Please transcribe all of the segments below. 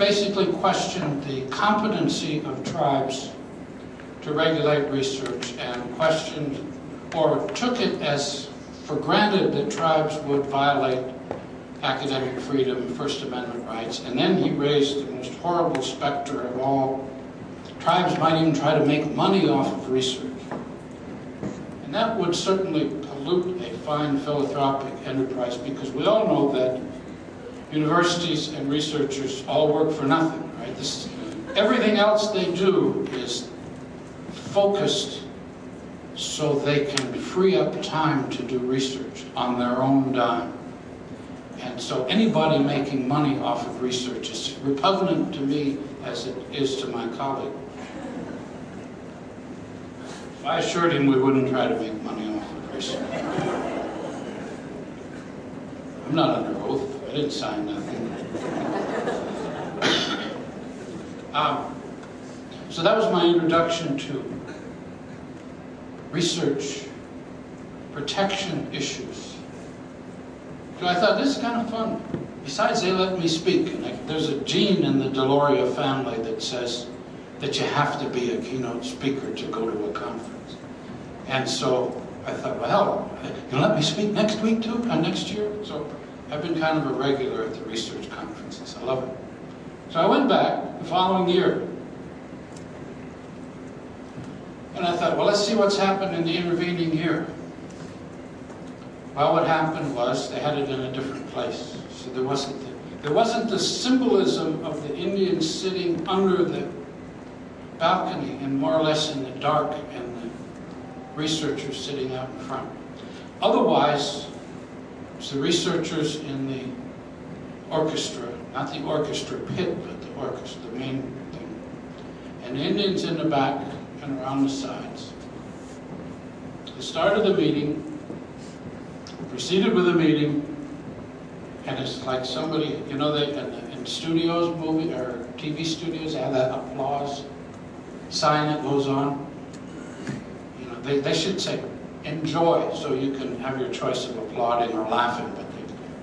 basically questioned the competency of tribes to regulate research, and questioned or took it as for granted that tribes would violate academic freedom, First Amendment rights, and then he raised the most horrible specter of all. Tribes might even try to make money off of research. And that would certainly pollute a fine philanthropic enterprise, because we all know that universities and researchers all work for nothing, right? Everything else they do is focused so they can free up time to do research on their own dime. And so anybody making money off of research is repugnant to me as it is to my colleague. I assured him we wouldn't try to make money off of research. I'm not under oath. I didn't sign nothing. So that was my introduction to research protection issues. So I thought, this is kind of fun. Besides, they let me speak. And there's a gene in the Deloria family that says that you have to be a keynote speaker to go to a conference. And so I thought, well, you'll let me speak next week too, next year? So I've been kind of a regular at the research conferences. I love it. So I went back the following year. And I thought, well, let's see what's happened in the intervening year. Well, what happened was they had it in a different place. So there wasn't the symbolism of the Indians sitting under the balcony and more or less in the dark, and the researchers sitting out in front. Otherwise, it's the researchers in the orchestra, not the orchestra pit, but the orchestra, the main thing. And the Indians in the back and around the sides. They started the meeting, proceeded with the meeting, and it's like somebody, you know, in studios, movie or TV studios, they have that applause sign that goes on. You know, they should say enjoy, so you can have your choice of applauding or laughing, but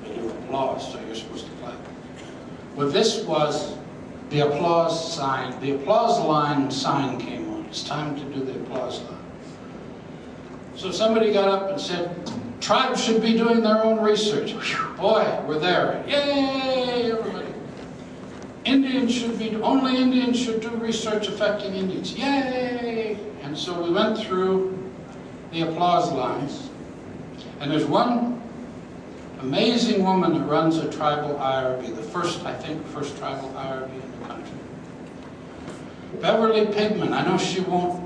they do applause, so you're supposed to clap. Well, this was the applause sign. The applause line sign came on. It's time to do the applause line. So somebody got up and said, tribes should be doing their own research. Whew, boy, we're there. Yay, everybody. Only Indians should do research affecting Indians. Yay! And so we went through the applause lines. And there's one amazing woman that runs a tribal IRB, the first tribal IRB in the country. Beverly Pigman. I know she won't,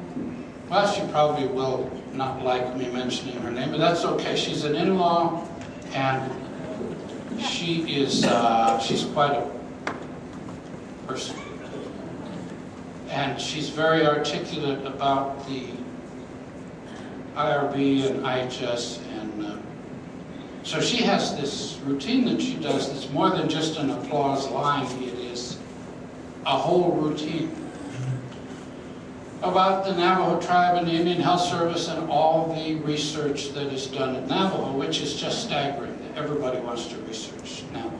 well, she probably will not like me mentioning her name, but that's okay. She's an in-law, and she's quite a person. And she's very articulate about the IRB and IHS, and so she has this routine that she does that's more than just an applause line. It is a whole routine about the Navajo tribe and the Indian Health Service and all the research that is done at Navajo, which is just staggering that everybody wants to research Navajo.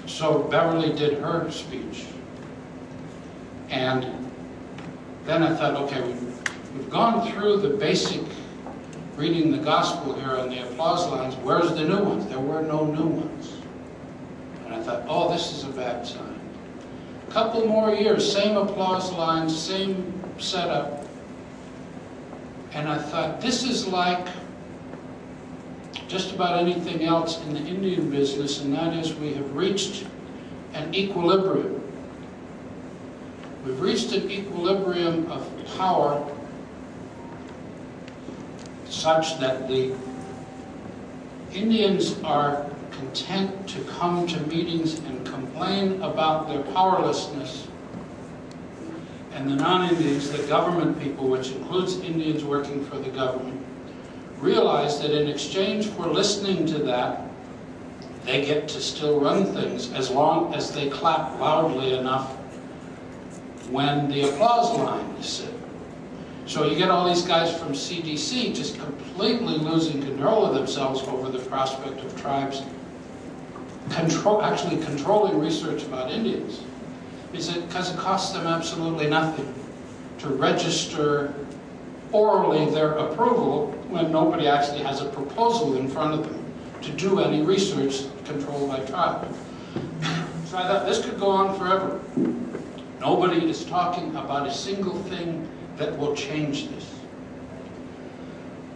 So Beverly did her speech. And then I thought, okay, we've gone through the basic reading the gospel here on the applause lines. Where's the new ones? There were no new ones. And I thought, oh, this is a bad sign. A couple more years, same applause lines, same setup. And I thought, this is like just about anything else in the Indian business, and that is we have reached an equilibrium. We've reached an equilibrium of power such that the Indians are content to come to meetings and complain about their powerlessness, and the non-Indians, the government people, which includes Indians working for the government, realize that in exchange for listening to that, they get to still run things as long as they clap loudly enough when the applause line is set. So you get all these guys from CDC just completely losing control of themselves over the prospect of tribes actually controlling research about Indians. He said, because it costs them absolutely nothing to register orally their approval when nobody actually has a proposal in front of them to do any research controlled by tribe. So I thought this could go on forever. Nobody is talking about a single thing that will change this.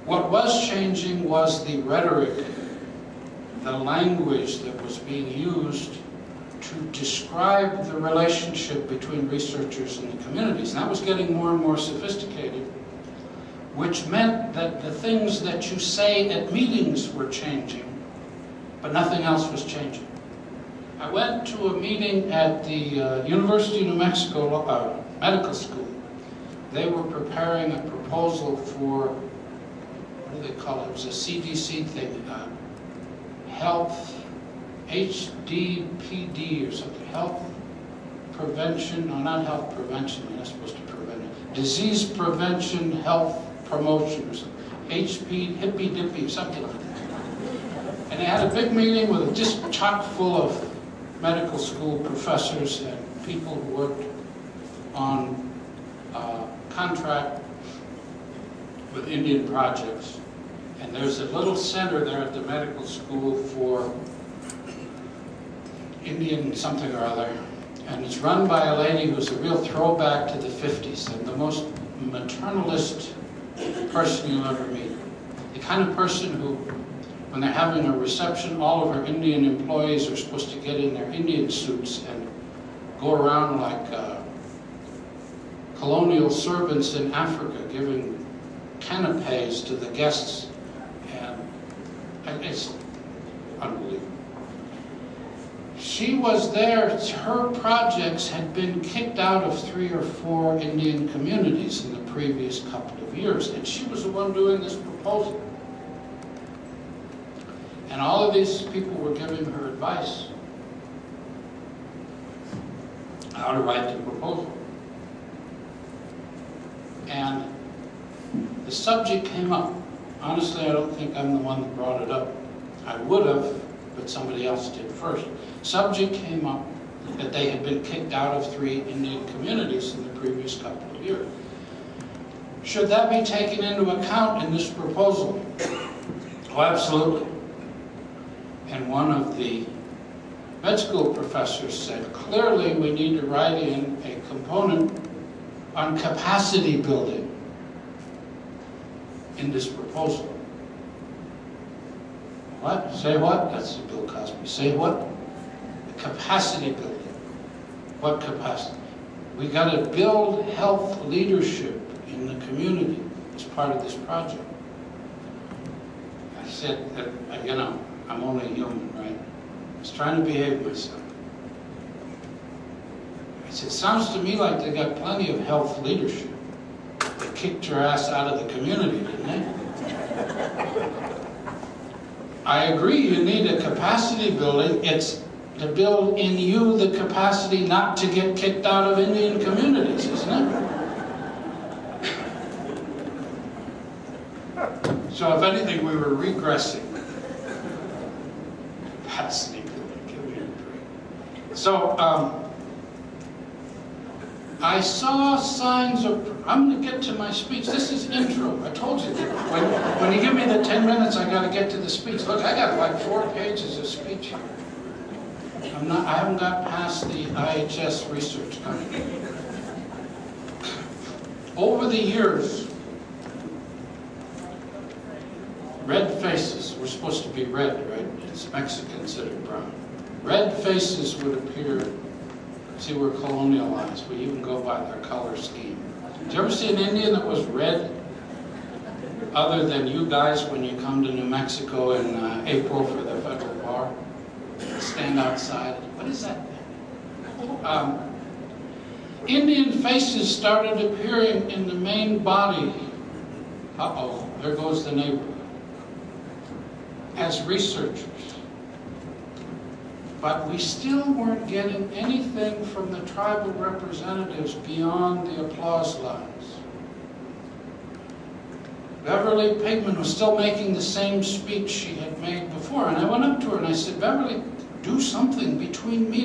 What was changing was the rhetoric, the language that was being used to describe the relationship between researchers and the communities. And that was getting more and more sophisticated, which meant that the things that you say at meetings were changing, but nothing else was changing. I went to a meeting at the University of New Mexico Medical School. They were preparing a proposal for, what do they call it? It was a CDC thing, health, HDPD or something, health prevention, no, not health prevention, they're not supposed to prevent it. Disease prevention, health promotion or something. HP, hippy dippy, something like that. And they had a big meeting with just chock full of medical school professors and people who worked on contract with Indian projects. And there's a little center there at the medical school for Indian something or other. And it's run by a lady who's a real throwback to the 50s and the most maternalist person you'll ever meet. The kind of person who, when they're having a reception, all of her Indian employees are supposed to get in their Indian suits and go around like colonial servants in Africa, giving canapes to the guests. And it's unbelievable. She was there, her projects had been kicked out of 3 or 4 Indian communities in the previous couple of years, and she was the one doing this proposal. And all of these people were giving her advice how to write the proposal. And the subject came up. Honestly, I don't think I'm the one that brought it up. I would have, but somebody else did first. Subject came up that they had been kicked out of 3 Indian communities in the previous couple of years. Should that be taken into account in this proposal? Oh, absolutely. And one of the med school professors said, clearly we need to write in a component on capacity building in this proposal. What? Say what? That's Bill Cosby. Say what? Capacity building. What capacity? We got to build health leadership in the community as part of this project. I said that, you know, I'm only human, right? I was trying to behave myself. I said, sounds to me like they got plenty of health leadership. They kicked your ass out of the community, didn't they? I agree, you need a capacity building. It's to build in you the capacity not to get kicked out of Indian communities, isn't it? So if anything, we were regressing. Capacity building, give me a break. So, I saw signs of, I'm going to get to my speech. This is intro. I told you that when you give me the 10 minutes, I got to get to the speech. Look, I got like 4 pages of speech here. I haven't got past the IHS research company. Over the years, red faces were supposed to be red, right? It's Mexicans that are brown. Red faces would appear. See, we're colonialized. We even go by their color scheme. Did you ever see an Indian that was red? Other than you guys when you come to New Mexico in April for the federal bar? Stand outside. What is that? Indian faces started appearing in the main body. Uh-oh, there goes the neighborhood. As researchers. But we still weren't getting anything from the tribal representatives beyond the applause lines. Beverly Pigman was still making the same speech she had made before, and I went up to her and I said, Beverly, do something between meetings.